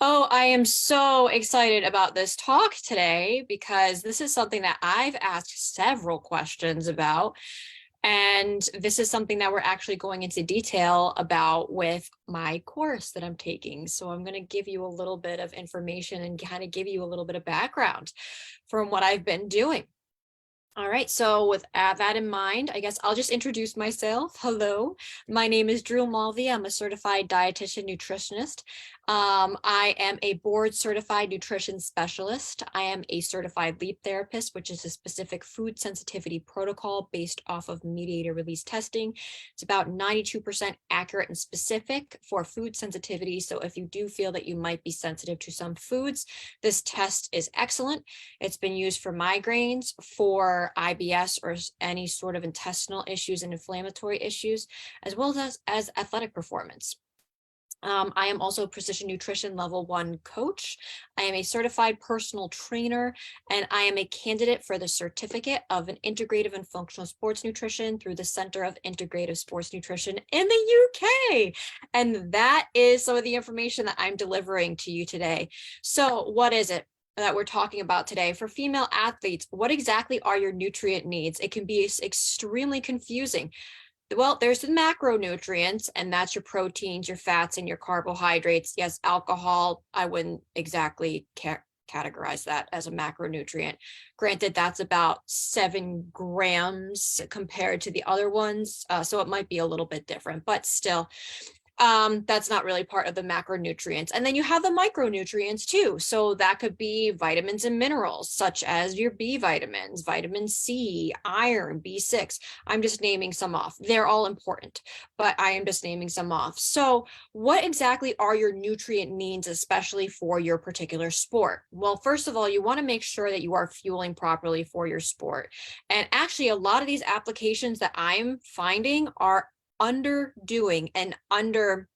Oh, I am so excited about this talk today because this is something that I've asked several questions about. And this is something that we're actually going into detail about with my course that I'm taking. So I'm going to give you a little bit of information and kind of give you a little bit of background from what I've been doing. All right, so with that in mind, I guess I'll just introduce myself. Hello, my name is Drew Mulvey. I'm a certified dietitian nutritionist. I am a board certified nutrition specialist. I am a certified LEAP therapist, which is a specific food sensitivity protocol based off of mediator release testing. It's about 92% accurate and specific for food sensitivity. So if you do feel that you might be sensitive to some foods, this test is excellent. It's been used for migraines, for IBS, or any sort of intestinal issues and inflammatory issues, as well as athletic performance. I am also a Precision Nutrition Level 1 coach. I am a certified personal trainer, and I am a candidate for the certificate of an integrative and functional sports nutrition through the Center of Integrative Sports Nutrition in the UK. And that is some of the information that I'm delivering to you today. So what is it that we're talking about today? For female athletes, what exactly are your nutrient needs? It can be extremely confusing. Well, there's the macronutrients, and that's your proteins, your fats, and your carbohydrates. Yes, alcohol, I wouldn't exactly categorize that as a macronutrient. Granted, that's about 7 grams compared to the other ones, so it might be a little bit different, but still. That's not really part of the macronutrients. And then you have the micronutrients too. So that could be vitamins and minerals, such as your B vitamins, vitamin C, iron, B6. I'm just naming some off. They're all important, but I am just naming some off. So what exactly are your nutrient needs, especially for your particular sport? Well, first of all, you want to make sure that you are fueling properly for your sport. And actually, a lot of these applications that I'm finding are underdoing and under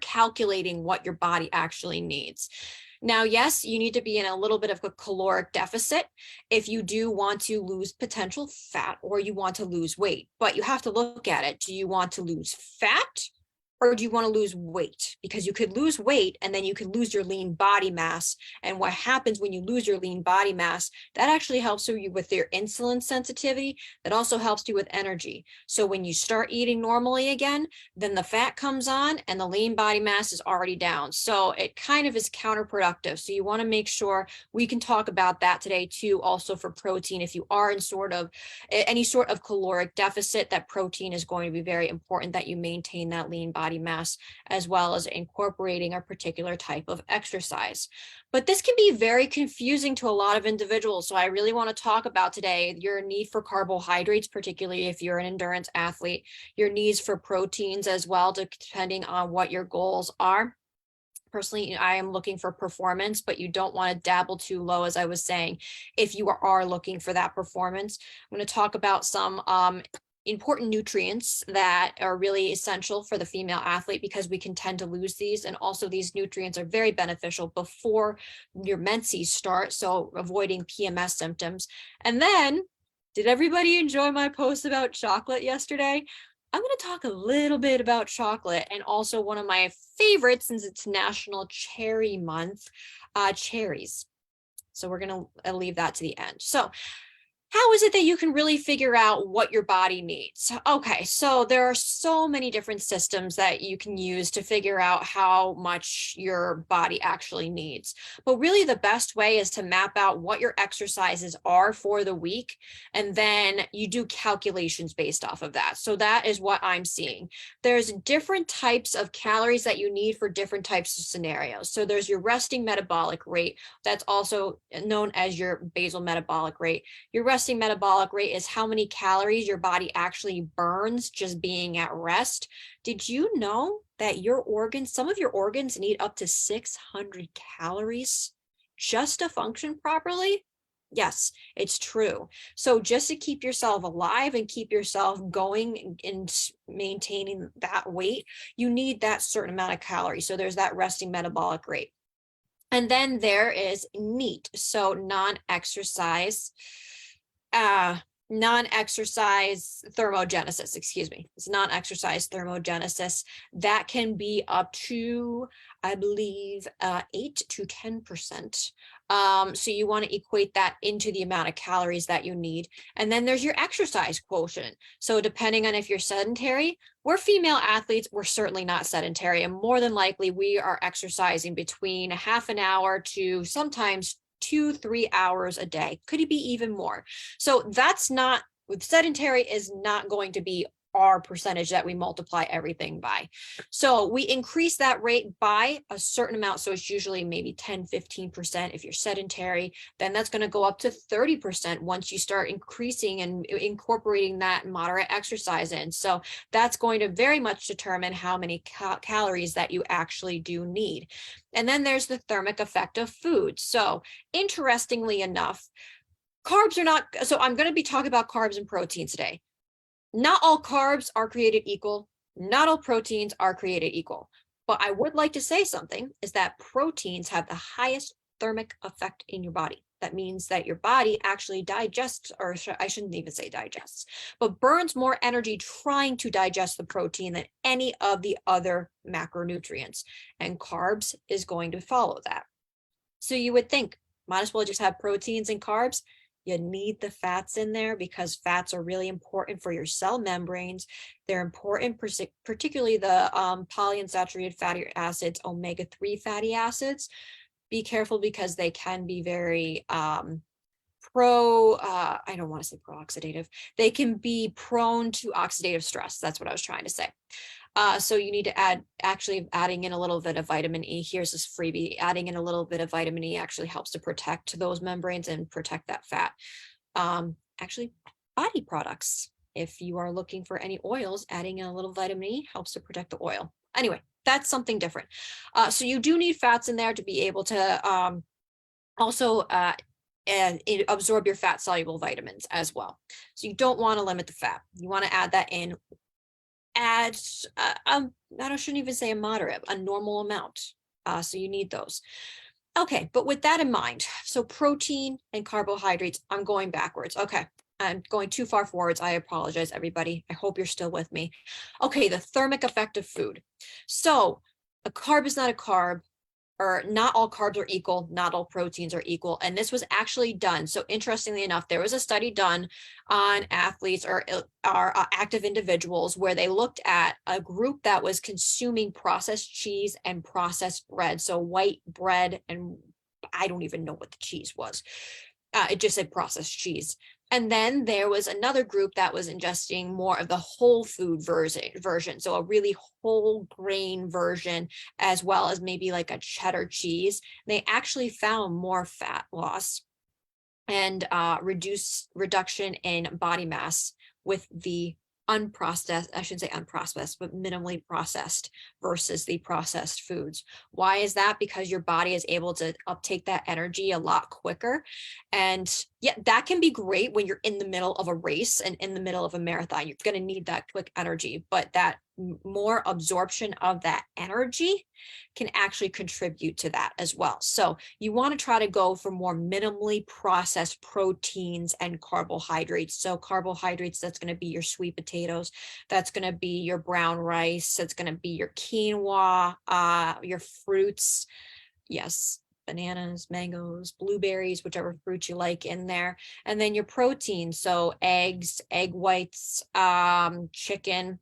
calculating what your body actually needs. Now, yes, you need to be in a little bit of a caloric deficit if you do want to lose potential fat or you want to lose weight, but you have to look at it. Do you want to lose fat, or do you want to lose weight? Because you could lose weight and then you could lose your lean body mass. And what happens when you lose your lean body mass, that actually helps you with your insulin sensitivity. That also helps you with energy. So when you start eating normally again, then the fat comes on and the lean body mass is already down. So it kind of is counterproductive. So you want to make sure, we can talk about that today too, also for protein. If you are in any sort of caloric deficit, that protein is going to be very important, that you maintain that lean body mass, as well as incorporating a particular type of exercise. But this can be very confusing to a lot of individuals. So I really want to talk about today your need for carbohydrates, particularly if you're an endurance athlete, your needs for proteins as well, depending on what your goals are. Personally, I am looking for performance, but you don't want to dabble too low, as I was saying, if you are looking for that performance. I'm going to talk about some important nutrients that are really essential for the female athlete, because we can tend to lose these. And also, these nutrients are very beneficial before your menses start, so avoiding PMS symptoms. And then, did everybody enjoy my post about chocolate yesterday? I'm going to talk a little bit about chocolate, and also one of my favorites, since it's National Cherry Month, cherries. So we're going to leave that to the end. So how is it that you can really figure out what your body needs? Okay, so there are so many different systems that you can use to figure out how much your body actually needs. But really, the best way is to map out what your exercises are for the week, and then you do calculations based off of that. So that is what I'm seeing. There's different types of calories that you need for different types of scenarios. So there's your resting metabolic rate. That's also known as your basal metabolic rate. Your resting metabolic rate is how many calories your body actually burns just being at rest. Did you know that some of your organs need up to 600 calories just to function properly? Yes, it's true. So just to keep yourself alive and keep yourself going and maintaining that weight, you need that certain amount of calories. So there's that resting metabolic rate. And then there is NEAT, so non-exercise non-exercise thermogenesis, excuse me. It's non-exercise thermogenesis. That can be up to, I believe, 8 to 10%. So you want to equate that into the amount of calories that you need. And then there's your exercise quotient. So depending on if you're sedentary, we're female athletes, we're certainly not sedentary. And more than likely, we are exercising between a half an hour to sometimes 2-3 hours a day. Could it be even more? So that's not, with sedentary is not going to be our percentage that we multiply everything by. So we increase that rate by a certain amount. So it's usually maybe 10-15% if you're sedentary. Then that's going to go up to 30% once you start increasing and incorporating that moderate exercise in. So that's going to very much determine how many calories that you actually do need. And then there's the thermic effect of food. So interestingly enough, carbs are not, so I'm going to be talking about carbs and proteins today. Not all carbs are created equal. Not all proteins are created equal. But I would like to say something is that proteins have the highest thermic effect in your body. That means that your body actually digests, or I shouldn't even say digests, but burns more energy trying to digest the protein than any of the other macronutrients. And carbs is going to follow that. So you would think, might as well just have proteins and carbs. You need the fats in there because fats are really important for your cell membranes. They're important, particularly the polyunsaturated fatty acids, omega-3 fatty acids. Be careful because they can be very I don't want to say pro-oxidative. They can be prone to oxidative stress. That's what I was trying to say. So you need to adding in a little bit of vitamin E. Here's this freebie. Adding in a little bit of vitamin E actually helps to protect those membranes and protect that fat. Actually, body products. If you are looking for any oils, adding in a little vitamin E helps to protect the oil. Anyway, that's something different. So you do need fats in there to be able to also absorb your fat soluble vitamins as well. So you don't want to limit the fat. You want to add that in. I shouldn't even say a moderate, a normal amount. So you need those. Okay, but with that in mind, so protein and carbohydrates, I'm going backwards. Okay, I'm going too far forwards. I apologize, everybody. I hope you're still with me. Okay, the thermic effect of food. So a carb is not a carb, or not all carbs are equal, not all proteins are equal. And this was actually done. So interestingly enough, there was a study done on athletes or active individuals where they looked at a group that was consuming processed cheese and processed bread. So white bread, and I don't even know what the cheese was. It just said processed cheese. And then there was another group that was ingesting more of the whole food version. So a really whole grain version, as well as maybe like a cheddar cheese. They actually found more fat loss and reduction in body mass with the unprocessed, I shouldn't say unprocessed, but minimally processed versus the processed foods. Why is that? Because your body is able to uptake that energy a lot quicker. And yeah, that can be great when you're in the middle of a race and in the middle of a marathon. You're going to need that quick energy, but that more absorption of that energy can actually contribute to that as well. So you want to try to go for more minimally processed proteins and carbohydrates. So carbohydrates, that's going to be your sweet potatoes. That's going to be your brown rice. That's going to be your quinoa, your fruits. Yes, bananas, mangoes, blueberries, whichever fruit you like in there. And then your protein. So eggs, egg whites, chicken,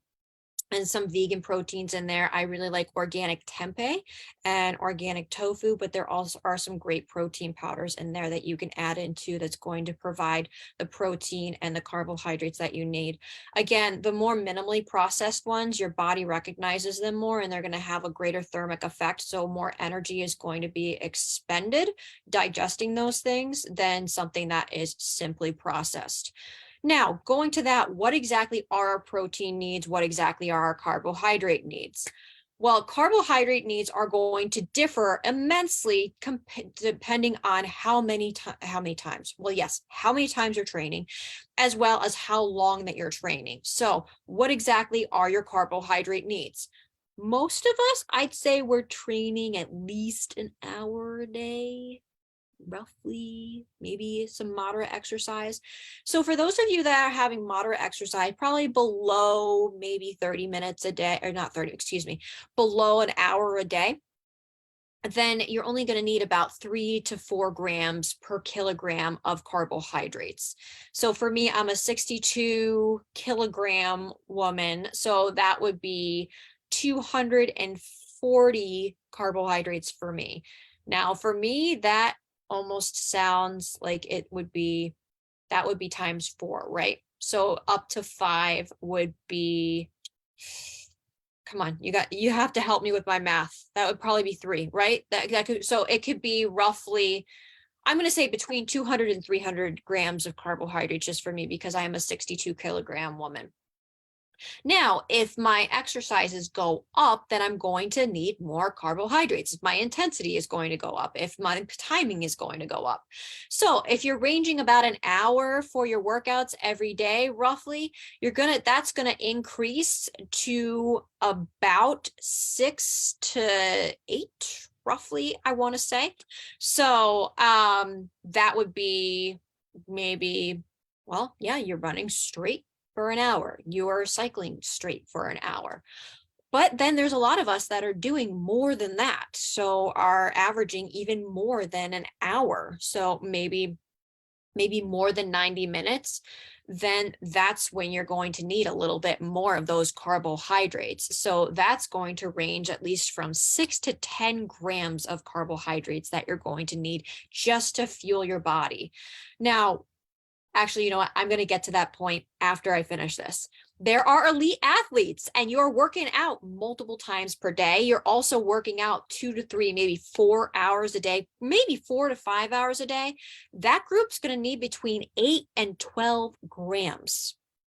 and some vegan proteins in there. I really like organic tempeh and organic tofu, but there also are some great protein powders in there that you can add into that's going to provide the protein and the carbohydrates that you need. Again, the more minimally processed ones, your body recognizes them more and they're going to have a greater thermic effect. So more energy is going to be expended digesting those things than something that is simply processed. Now, going to that, what exactly are our protein needs? What exactly are our carbohydrate needs? Well, carbohydrate needs are going to differ immensely depending on how many times. Well, yes, how many times you're training, as well as how long that you're training. So what exactly are your carbohydrate needs? Most of us, I'd say we're training at least an hour a day. roughly maybe some moderate exercise. So for those of you that are having moderate exercise, probably below maybe 30 minutes a day, or not 30, excuse me, below an hour a day, then you're only going to need about 3 to 4 grams per kilogram of carbohydrates. So for me, I'm a 62 kilogram woman. So that would be 240 carbohydrates for me. Now, for me, that almost sounds like that would be times 4, right? So up to 5 would be, come on, you have to help me with my math. That would probably be 3, right? So it could be roughly, I'm going to say between 200 and 300 grams of carbohydrates just for me, because I am a 62 kilogram woman. Now, if my exercises go up, then I'm going to need more carbohydrates. If my intensity is going to go up, if my timing is going to go up. So if you're ranging about an hour for your workouts every day, roughly, that's gonna increase to about 6 to 8, roughly, I want to say. So that would be maybe, well, yeah, you're running straight for an hour. You're cycling straight for an hour. But then there's a lot of us that are doing more than that. So are averaging even more than an hour. So maybe more than 90 minutes, then that's when you're going to need a little bit more of those carbohydrates. So that's going to range at least from 6 to 10 grams of carbohydrates that you're going to need just to fuel your body. Now, actually, you know what? I'm going to get to that point after I finish this. There are elite athletes and you're working out multiple times per day. You're also working out 2 to 3, maybe 4 hours a day, maybe 4 to 5 hours a day. That group's going to need between 8 and 12 grams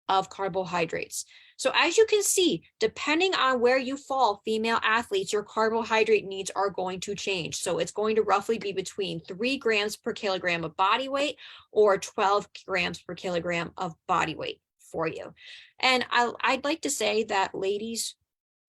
of carbohydrates. So as you can see, depending on where you fall, female athletes, your carbohydrate needs are going to change. So it's going to roughly be between 3 grams per kilogram of body weight or 12 grams per kilogram of body weight for you. And I'd like to say that, ladies,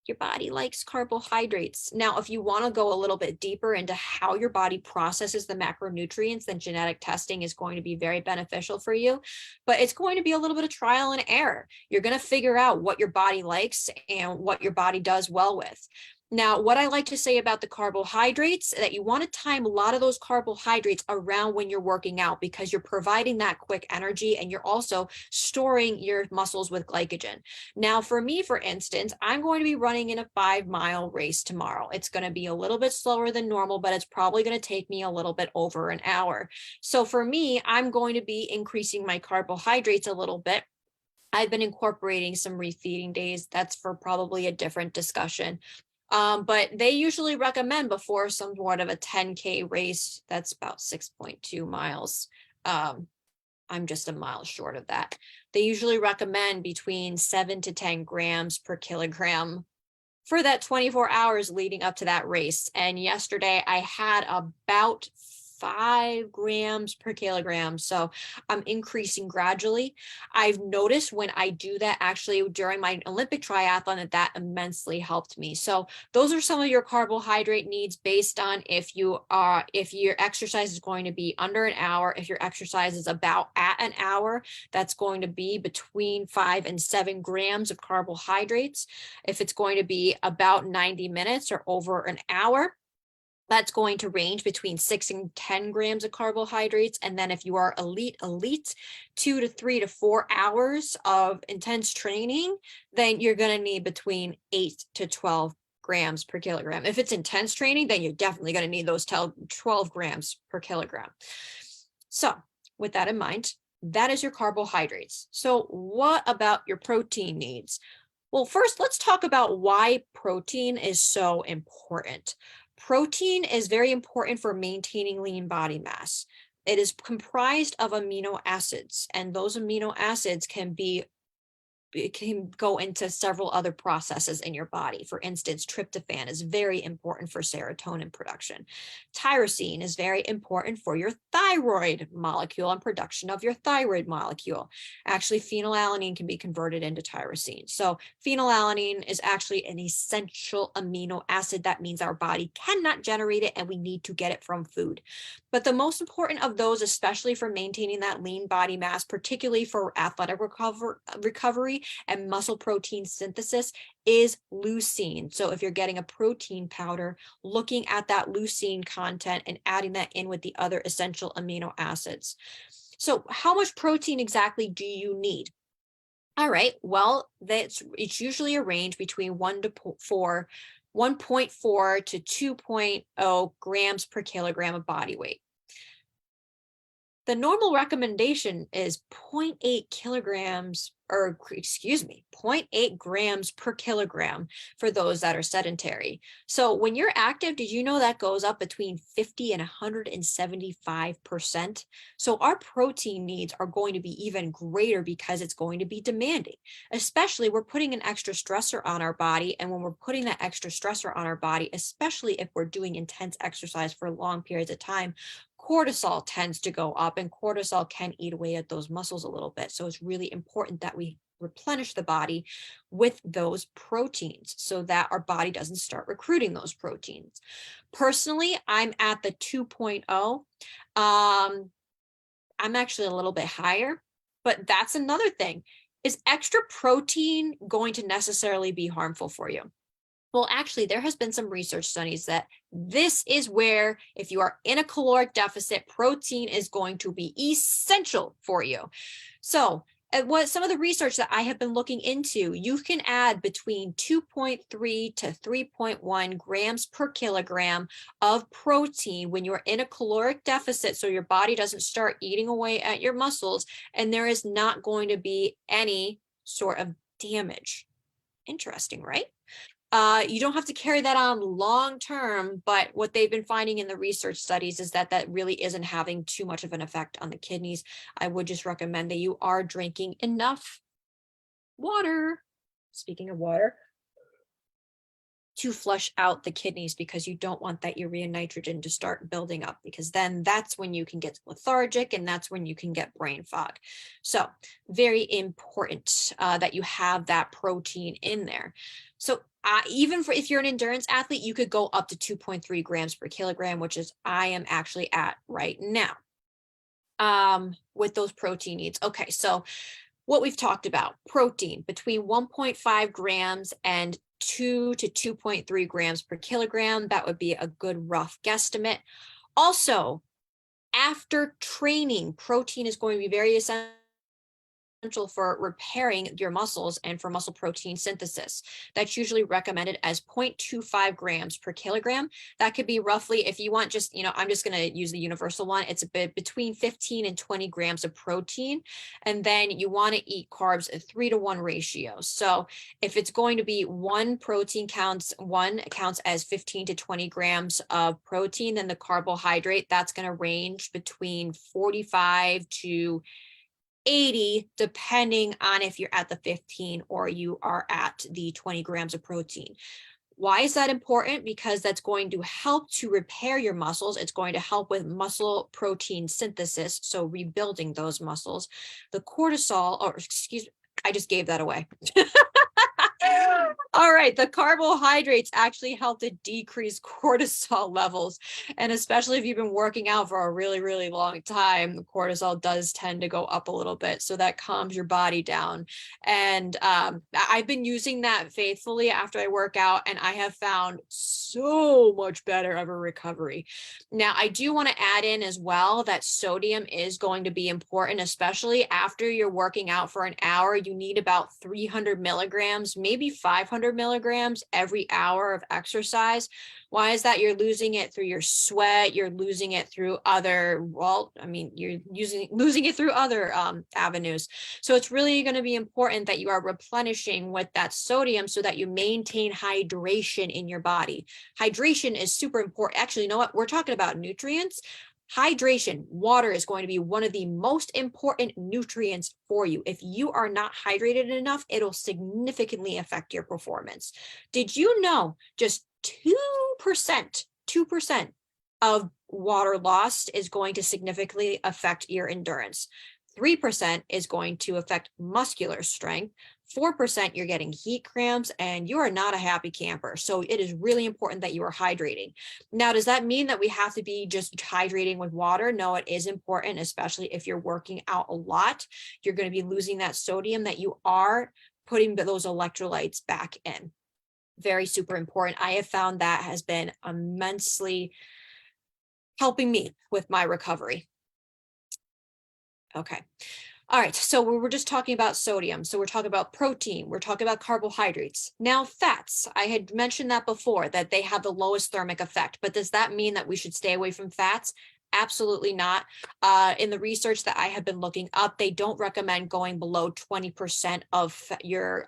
your body likes carbohydrates. Now, if you want to go a little bit deeper into how your body processes the macronutrients, then genetic testing is going to be very beneficial for you. But it's going to be a little bit of trial and error. You're going to figure out what your body likes and what your body does well with. Now, what I like to say about the carbohydrates, that you want to time a lot of those carbohydrates around when you're working out, because you're providing that quick energy and you're also storing your muscles with glycogen. Now, for me, for instance, I'm going to be running in a 5-mile race tomorrow. It's going to be a little bit slower than normal, but it's probably going to take me a little bit over an hour. So for me, I'm going to be increasing my carbohydrates a little bit. I've been incorporating some refeeding days. That's for probably a different discussion. But they usually recommend before some sort of a 10K race, that's about 6.2 miles. I'm just a mile short of that. They usually recommend between 7 to 10 grams per kilogram for that 24 hours leading up to that race. And yesterday I had about 5 grams per kilogram. So I'm increasing gradually. I've noticed when I do that, actually during my Olympic triathlon, that immensely helped me. So those are some of your carbohydrate needs based on if your exercise is going to be under an hour. If your exercise is about at an hour, that's going to be between 5 and 7 grams of carbohydrates. If it's going to be about 90 minutes or over an hour, that's going to range between 6 and 10 grams of carbohydrates. And then if you are elite, 2 to 3 to 4 hours of intense training, then you're going to need between 8 to 12 grams per kilogram. If it's intense training, then you're definitely going to need those 12 grams per kilogram. So with that in mind, that is your carbohydrates. So what about your protein needs? Well, first, let's talk about why protein is so important. Protein is very important for maintaining lean body mass. It is comprised of amino acids, and those amino acids can be it can go into several other processes in your body. For instance, tryptophan is very important for serotonin production. Tyrosine is very important for your thyroid molecule and production of your thyroid molecule. Actually, phenylalanine can be converted into tyrosine. So phenylalanine is actually an essential amino acid. That means our body cannot generate it and we need to get it from food. But the most important of those, especially for maintaining that lean body mass, particularly for athletic recovery and muscle protein synthesis, is leucine. So if you're getting a protein powder, looking at that leucine content and adding that in with the other essential amino acids. So how much protein exactly do you need? All right, well, it's usually a range between 1.4 to 2.0 grams per kilogram of body weight. The normal recommendation is 0.8 kilograms, or excuse me, 0.8 grams per kilogram for those that are sedentary. So when you're active, did you know that goes up between 50 and 175%? So our protein needs are going to be even greater because it's going to be demanding. Especially we're putting an extra stressor on our body. And when we're putting that extra stressor on our body, especially if we're doing intense exercise for long periods of time, cortisol tends to go up, and cortisol can eat away at those muscles a little bit. So it's really important that we replenish the body with those proteins so that our body doesn't start recruiting those proteins. Personally, I'm at the 2.0. I'm actually a little bit higher, but that's another thing. Is extra protein going to necessarily be harmful for you? Well, actually, there has been some research studies that this is where, if you are in a caloric deficit, protein is going to be essential for you. So what some of the research that I have been looking into, you can add between 2.3 to 3.1 grams per kilogram of protein when you're in a caloric deficit, so your body doesn't start eating away at your muscles, and there is not going to be any sort of damage. Interesting, right? You don't have to carry that on long term, but what they've been finding in the research studies is that that really isn't having too much of an effect on the kidneys. I would just recommend that you are drinking enough water. Speaking of water, to flush out the kidneys, because you don't want that urea nitrogen to start building up, because then that's when you can get lethargic and that's when you can get brain fog. So very important that you have that protein in there. So even if you're an endurance athlete, you could go up to 2.3 grams per kilogram, which is I am actually at right now with those protein needs. Okay, so what we've talked about, protein between 1.5 grams and 2 to 2.3 grams per kilogram. That would be a good rough guesstimate. Also, after training, protein is going to be very essential for repairing your muscles and for muscle protein synthesis. That's usually recommended as 0.25 grams per kilogram. That could be roughly, if you want just, I'm just going to use the universal one. It's a bit between 15 and 20 grams of protein. And then you want to eat carbs a 3-to-1 ratio. So if it's going to be one counts as 15 to 20 grams of protein, then the carbohydrate, that's going to range between 45 to 80, depending on if you're at the 15 or you are at the 20 grams of protein. Why is that important? Because that's going to help to repair your muscles. It's going to help with muscle protein synthesis, so rebuilding those muscles. The cortisol, or excuse me, I just gave that away. All right, the carbohydrates actually help to decrease cortisol levels. And especially if you've been working out for a really, really long time, the cortisol does tend to go up a little bit. So that calms your body down. And I've been using that faithfully after I work out, and I have found so much better of a recovery. Now, I do want to add in as well that sodium is going to be important, especially after you're working out for an hour. You need about 300 milligrams, maybe 500 milligrams every hour of exercise. Why is that? You're losing it through your sweat. You're losing it through other, you're losing it through other avenues. So it's really going to be important that you are replenishing with that sodium so that you maintain hydration in your body. Hydration is super important. Actually, you know what? We're talking about nutrients. Hydration, water is going to be one of the most important nutrients for you. If you are not hydrated enough, it'll significantly affect your performance. Did you know just 2% of water lost is going to significantly affect your endurance? 3% is going to affect muscular strength. 4% you're getting heat cramps, and you are not a happy camper. So it is really important that you are hydrating. Now, does that mean that we have to be just hydrating with water? No, it is important, especially if you're working out a lot. You're going to be losing that sodium, that you are putting those electrolytes back in. Very super important. I have found that has been immensely helping me with my recovery. Okay. All right, so we were just talking about sodium. So we're talking about protein, we're talking about carbohydrates. Now, fats, I had mentioned that before, that they have the lowest thermic effect, but does that mean that we should stay away from fats? Absolutely not. In the research that I have been looking up, they don't recommend going below 20% of your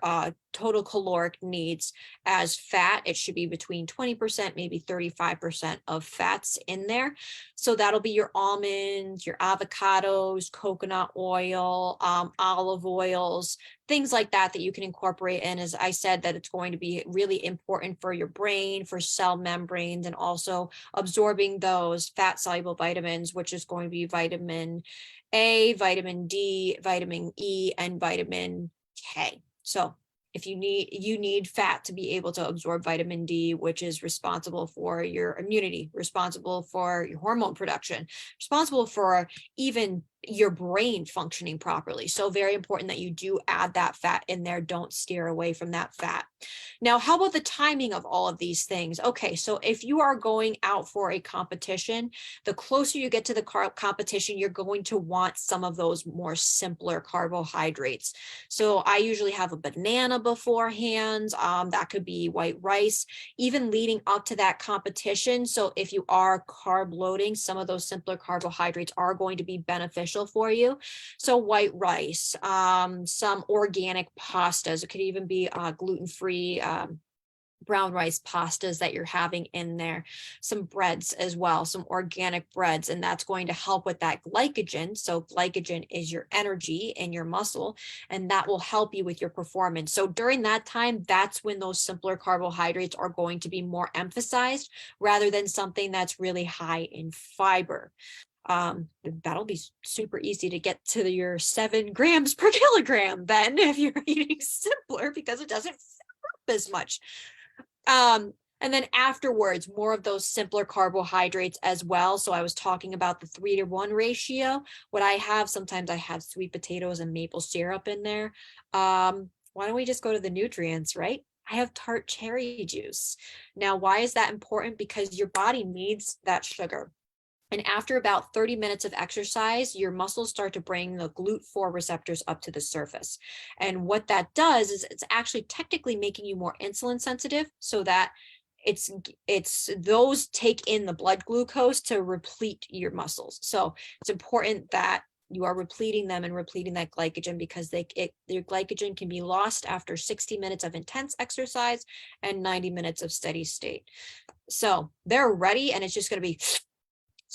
total caloric needs as fat. It should be between 20%, maybe 35% of fats in there. So that'll be your almonds, your avocados, coconut oil, olive oils, things like that you can incorporate in. As I said, that it's going to be really important for your brain, for cell membranes, and also absorbing those fat soluble vitamins, which is going to be vitamin A, vitamin D, vitamin E, and vitamin K. So if you need fat to be able to absorb vitamin D, which is responsible for your immunity, responsible for your hormone production, responsible for even your brain functioning properly. So very important that you do add that fat in there. Don't steer away from that fat. Now, how about the timing of all of these things? Okay, so if you are going out for a competition, the closer you get to the competition, you're going to want some of those more simpler carbohydrates. So I usually have a banana beforehand. That could be white rice, even leading up to that competition. So if you are carb loading, some of those simpler carbohydrates are going to be beneficial for you. So white rice, some organic pastas. It could even be gluten-free brown rice pastas that you're having in there, some breads as well, some organic breads, and that's going to help with that glycogen. So glycogen is your energy in your muscle, and that will help you with your performance. So during that time, that's when those simpler carbohydrates are going to be more emphasized rather than something that's really high in fiber. That'll be super easy to get to your 7 grams per kilogram then if you're eating simpler, because it doesn't fill up as much. And then afterwards, more of those simpler carbohydrates as well. So I was talking about the 3-to-1 ratio. What I have, sometimes I have sweet potatoes and maple syrup in there. Why don't we just go to the nutrients, right? I have tart cherry juice. Now, why is that important? Because your body needs that sugar. And after about 30 minutes of exercise, your muscles start to bring the GLUT4 receptors up to the surface. And what that does is it's actually technically making you more insulin sensitive, so that it's those take in the blood glucose to replete your muscles. So it's important that you are repleting them and repleting that glycogen, because your glycogen can be lost after 60 minutes of intense exercise and 90 minutes of steady state. So they're ready, and it's just going to be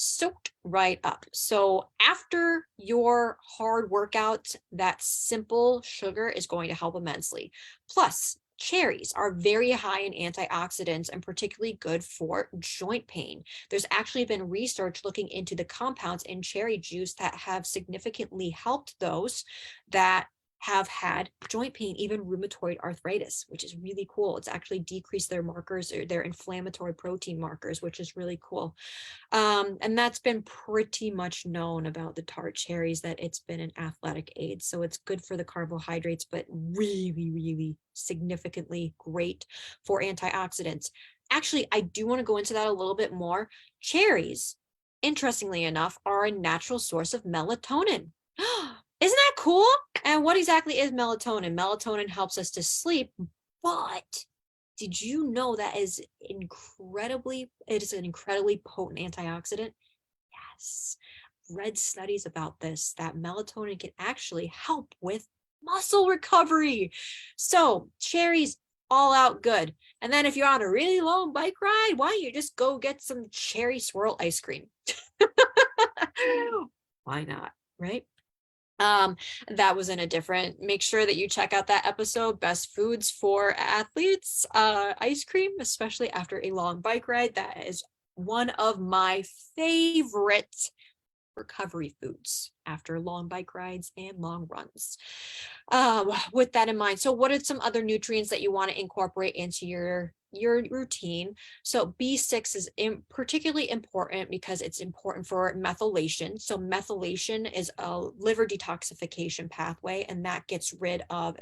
soaked right up. So after your hard workout, that simple sugar is going to help immensely. Plus, cherries are very high in antioxidants and particularly good for joint pain. There's actually been research looking into the compounds in cherry juice that have significantly helped those that have had joint pain, even rheumatoid arthritis, which is really cool. It's actually decreased their markers, or their inflammatory protein markers, which is really cool. And that's been pretty much known about the tart cherries, that it's been an athletic aid. So it's good for the carbohydrates, but really, really significantly great for antioxidants. Actually, I do want to go into that a little bit more. Cherries, interestingly enough, are a natural source of melatonin. Isn't that cool? And what exactly is melatonin? Melatonin helps us to sleep, but did you know that it is an incredibly potent antioxidant? Yes. Read studies about this, that melatonin can actually help with muscle recovery. So cherries, all out good. And then if you're on a really long bike ride, why don't you just go get some cherry swirl ice cream? Why not? Right? That was in a different, make sure that you check out that episode, Best Foods for Athletes. Ice cream, especially after a long bike ride. That is one of my favorite recovery foods after long bike rides and long runs. With that in mind, so what are some other nutrients that you want to incorporate into your routine? So B6 is particularly important because it's important for methylation. So methylation is a liver detoxification pathway, and that gets rid of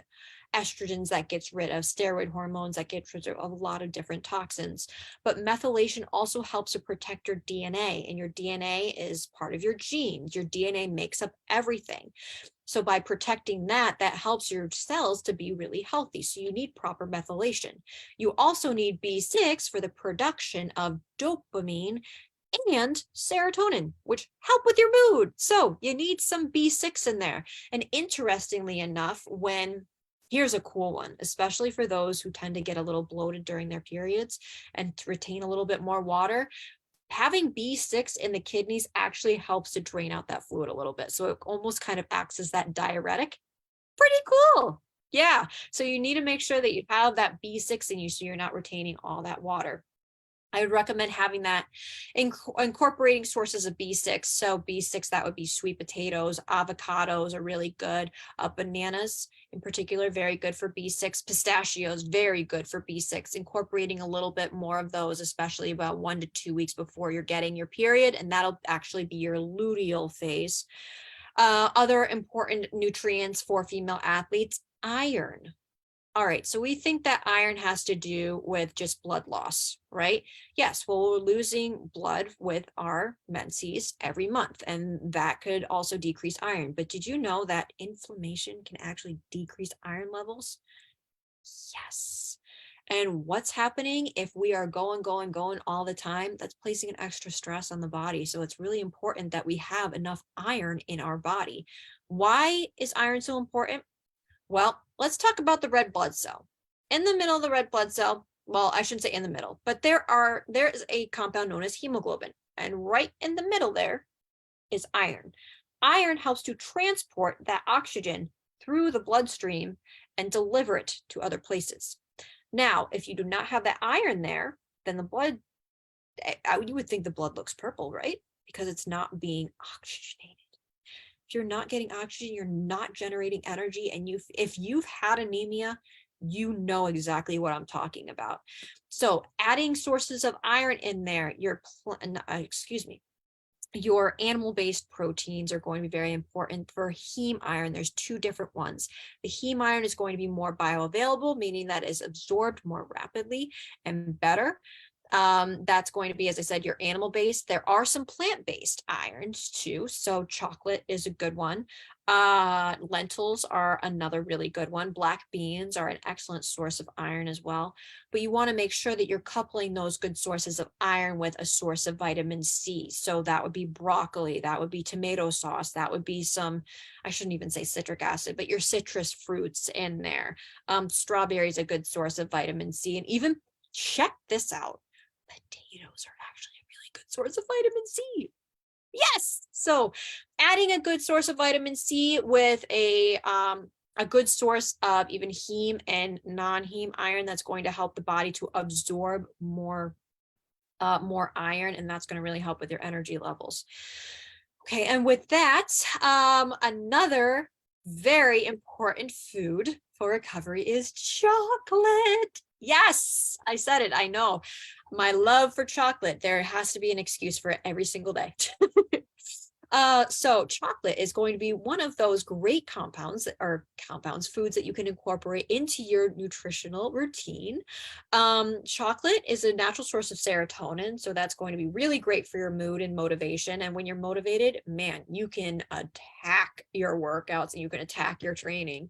estrogens, that gets rid of steroid hormones, that gets rid of a lot of different toxins. But methylation also helps to protect your DNA, and your DNA is part of your genes. Your DNA makes up everything. So by protecting that, that helps your cells to be really healthy. So you need proper methylation. You also need B6 for the production of dopamine and serotonin, which help with your mood. So you need some B6 in there. And interestingly enough, here's a cool one, especially for those who tend to get a little bloated during their periods and to retain a little bit more water, having B6 in the kidneys actually helps to drain out that fluid a little bit. So it almost kind of acts as that diuretic. Pretty cool. Yeah. So you need to make sure that you have that B6 in you so you're not retaining all that water. I would recommend having that, incorporating sources of B6. So B6, that would be sweet potatoes, avocados are really good. Bananas in particular, very good for B6. Pistachios, very good for B6. Incorporating a little bit more of those, especially about 1 to 2 weeks before you're getting your period. And that'll actually be your luteal phase. Other important nutrients for female athletes, iron. All right, so we think that iron has to do with just blood loss, right? Yes, well, we're losing blood with our menses every month, and that could also decrease iron. But did you know that inflammation can actually decrease iron levels? Yes. And what's happening if we are going all the time? That's placing an extra stress on the body. So it's really important that we have enough iron in our body. Why is iron so important? Well, let's talk about the red blood cell. In the middle of the red blood cell, well, I shouldn't say in the middle, but there is a compound known as hemoglobin. And right in the middle there is iron. Iron helps to transport that oxygen through the bloodstream and deliver it to other places. Now, if you do not have that iron there, then the blood, you would think the blood looks purple, right? Because it's not being oxygenated. If you're not getting oxygen, you're not generating energy. And if you've had anemia, you know exactly what I'm talking about. So adding sources of iron in there, your animal-based proteins are going to be very important. For heme iron, there's 2 different ones. The heme iron is going to be more bioavailable, meaning that is absorbed more rapidly and better. That's going to be, as I said, your animal-based. There are some plant-based irons too. So chocolate is a good one. Lentils are another really good one. Black beans are an excellent source of iron as well. But you want to make sure that you're coupling those good sources of iron with a source of vitamin C. So that would be broccoli, that would be tomato sauce, that would be some, I shouldn't even say citric acid, but your citrus fruits in there. Strawberry is a good source of vitamin C. And even check this out. Potatoes are actually a really good source of vitamin C. Yes. So adding a good source of vitamin C with a good source of even heme and non-heme iron, that's going to help the body to absorb more iron, and that's going to really help with your energy levels. Okay, and with that, another very important food for recovery is chocolate. Yes, I said it. I know. My love for chocolate. There has to be an excuse for it every single day. So chocolate is going to be one of those great foods that you can incorporate into your nutritional routine. Chocolate is a natural source of serotonin, so that's going to be really great for your mood and motivation. And when you're motivated, man, you can attack your workouts and you can attack your training.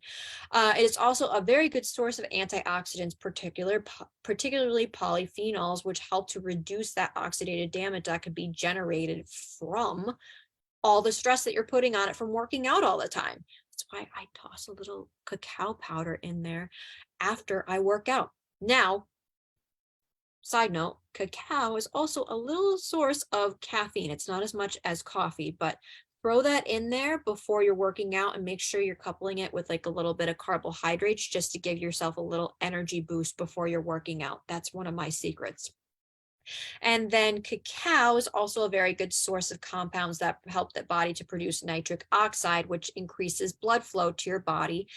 It is also a very good source of antioxidants, particularly polyphenols, which help to reduce that oxidative damage that could be generated from all the stress that you're putting on it from working out all the time. That's why I toss a little cacao powder in there after I work out. Now, Side note, cacao is also a little source of caffeine. It's not as much as coffee, but throw that in there before you're working out and make sure you're coupling it with like a little bit of carbohydrates just to give yourself a little energy boost before you're working out. That's one of my secrets. And then cacao is also a very good source of compounds that help the body to produce nitric oxide, which increases blood flow to your body,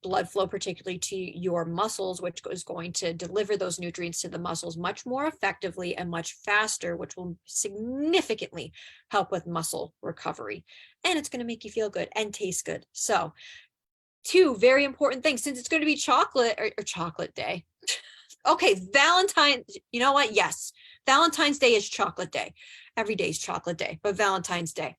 blood flow particularly to your muscles, which is going to deliver those nutrients to the muscles much more effectively and much faster, which will significantly help with muscle recovery. And it's going to make you feel good and taste good. So two very important things, since it's going to be chocolate or chocolate day. Okay, Valentine, you know what? Yes, Valentine's Day is chocolate day. Every day is chocolate day, but Valentine's Day.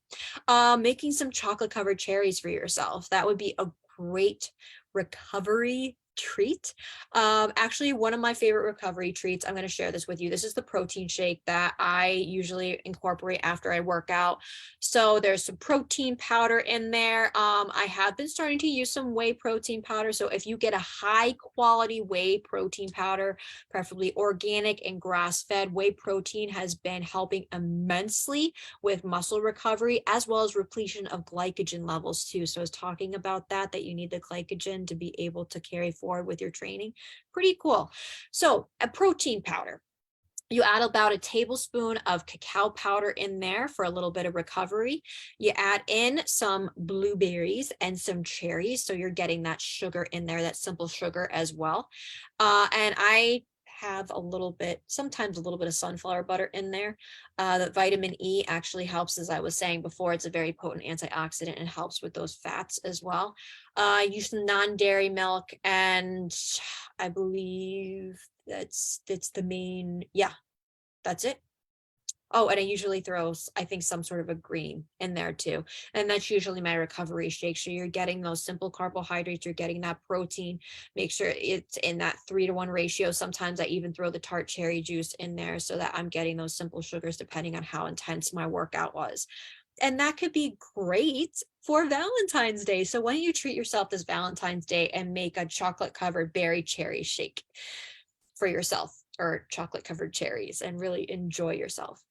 Making some chocolate covered cherries for yourself. That would be a great recovery treat. Actually, one of my favorite recovery treats, I'm going to share this with you. This is the protein shake that I usually incorporate after I work out. So there's some protein powder in there. I have been starting to use some whey protein powder. So if you get a high quality whey protein powder, preferably organic and grass-fed, whey protein has been helping immensely with muscle recovery as well as repletion of glycogen levels too. So I was talking about that you need the glycogen to be able to carry forward with your training. Pretty cool. So a protein powder. You add about a tablespoon of cacao powder in there for a little bit of recovery. You add in some blueberries and some cherries. So you're getting that sugar in there, that simple sugar as well. And I have a little bit, sometimes a little bit of sunflower butter in there. The vitamin E actually helps, as I was saying before, it's a very potent antioxidant and helps with those fats as well. Use some non-dairy milk, and I believe that's the main, yeah, that's it. Oh, and I usually throw, I think, some sort of a green in there too. And that's usually my recovery shake. So you're getting those simple carbohydrates, you're getting that protein. Make sure it's in that 3-to-1 ratio. Sometimes I even throw the tart cherry juice in there so that I'm getting those simple sugars depending on how intense my workout was. And that could be great for Valentine's Day. So why don't you treat yourself this Valentine's Day and make a chocolate covered berry cherry shake for yourself, or chocolate covered cherries, and really enjoy yourself.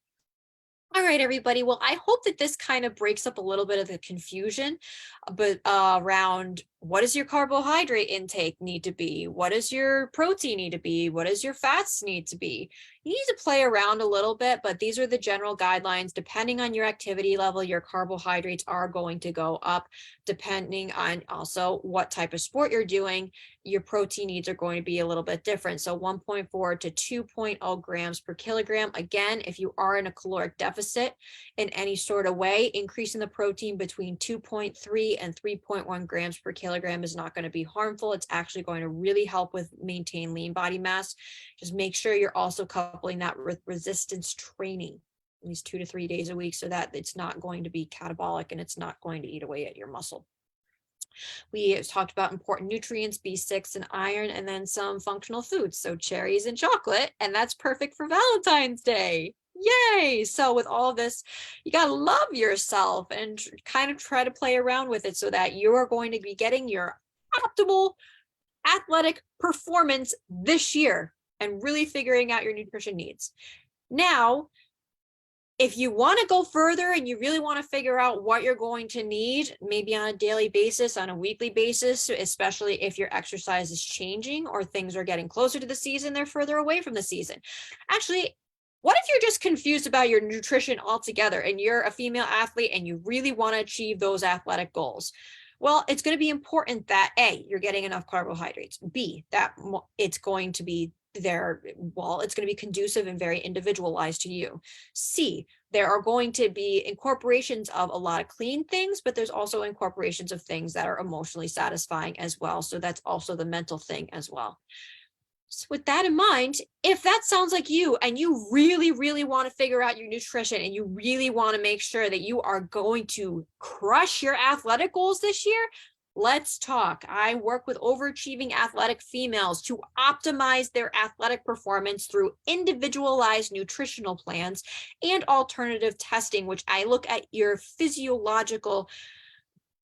All right, everybody. Well, I hope that this kind of breaks up a little bit of the confusion, but around what does your carbohydrate intake need to be? What does your protein need to be? What does your fats need to be? You need to play around a little bit, but these are the general guidelines. Depending on your activity level, your carbohydrates are going to go up. Depending on also what type of sport you're doing, your protein needs are going to be a little bit different. So 1.4 to 2.0 grams per kilogram. Again, if you are in a caloric deficit in any sort of way, increasing the protein between 2.3 and 3.1 grams per kilogram is not going to be harmful. It's actually going to really help with maintain lean body mass. Just make sure you're also coupling that with resistance training at least 2 to 3 days a week so that it's not going to be catabolic and it's not going to eat away at your muscle. We talked about important nutrients, B6 and iron, and then some functional foods. So cherries and chocolate, and that's perfect for Valentine's Day. Yay! So with all of this, you got to love yourself and kind of try to play around with it so that you are going to be getting your optimal athletic performance this year and really figuring out your nutrition needs. Now, if you want to go further and you really want to figure out what you're going to need, maybe on a daily basis, on a weekly basis, especially if your exercise is changing or things are getting closer to the season, they're further away from the season. Actually, what if you're just confused about your nutrition altogether and you're a female athlete and you really want to achieve those athletic goals? Well, it's going to be important that A, you're getting enough carbohydrates, B, that it's going to be there, well, it's going to be conducive and very individualized to you. C, there are going to be incorporations of a lot of clean things, but there's also incorporations of things that are emotionally satisfying as well. So that's also the mental thing as well. So with that in mind, if that sounds like you and you really, really want to figure out your nutrition and you really want to make sure that you are going to crush your athletic goals this year, let's talk. I work with overachieving athletic females to optimize their athletic performance through individualized nutritional plans and alternative testing, which I look at your physiological,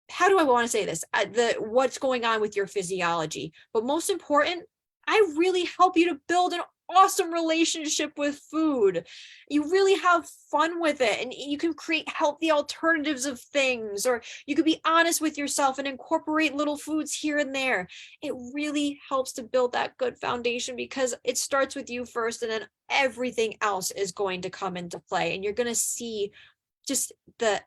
how do I want to say this? What's going on with your physiology. But most important, I really help you to build an awesome relationship with food. You really have fun with it, and you can create healthy alternatives of things, or you could be honest with yourself and incorporate little foods here and there. It really helps to build that good foundation because it starts with you first, and then everything else is going to come into play, and you're going to see just the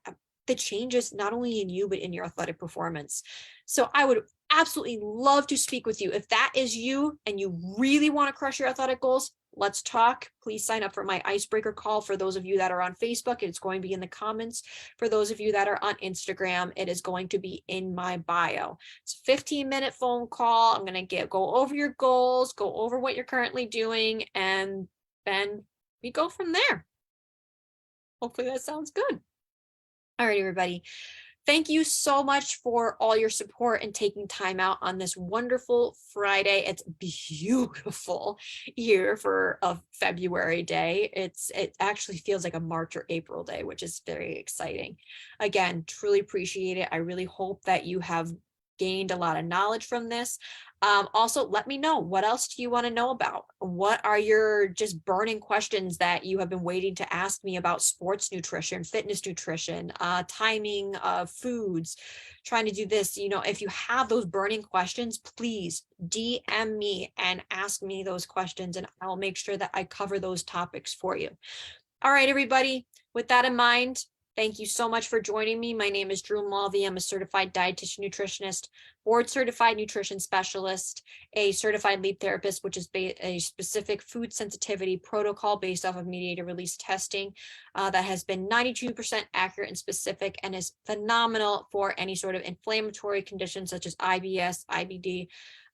changes not only in you but in your athletic performance. So I would absolutely love to speak with you. If that is you and you really want to crush your athletic goals, let's talk. Please sign up for my icebreaker call. For those of you that are on Facebook, it's going to be in the comments. For those of you that are on Instagram, it is going to be in my bio. It's a 15-minute phone call. I'm going to go over your goals, go over what you're currently doing, and then we go from there. Hopefully that sounds good. All right, everybody. Thank you so much for all your support and taking time out on this wonderful Friday. It's beautiful here for a February day. It actually feels like a March or April day, which is very exciting. Again, truly appreciate it. I really hope that you have gained a lot of knowledge from this. Also, let me know, what else do you want to know about? What are your just burning questions that you have been waiting to ask me about sports nutrition, fitness nutrition, timing of foods, trying to do this? If you have those burning questions, please DM me and ask me those questions, and I'll make sure that I cover those topics for you. All right, everybody, with that in mind, thank you so much for joining me. My name is Drew Mulvey. I'm a certified dietitian nutritionist, board certified nutrition specialist, a certified lead therapist, which is a specific food sensitivity protocol based off of mediator release testing that has been 92% accurate and specific and is phenomenal for any sort of inflammatory conditions such as IBS, IBD,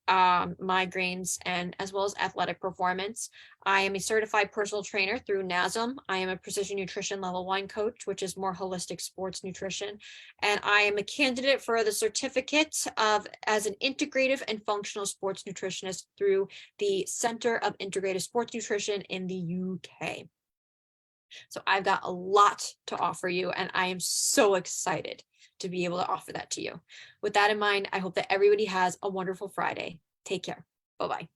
migraines, and as well as athletic performance. I am a certified personal trainer through NASM. I am a precision nutrition level 1 coach, which is more holistic sports nutrition. And I am a candidate for the certificate as an integrative and functional sports nutritionist through the Center of Integrative Sports Nutrition in the UK. So I've got a lot to offer you, and I am so excited to be able to offer that to you. With that in mind, I hope that everybody has a wonderful Friday. Take care. Bye-bye.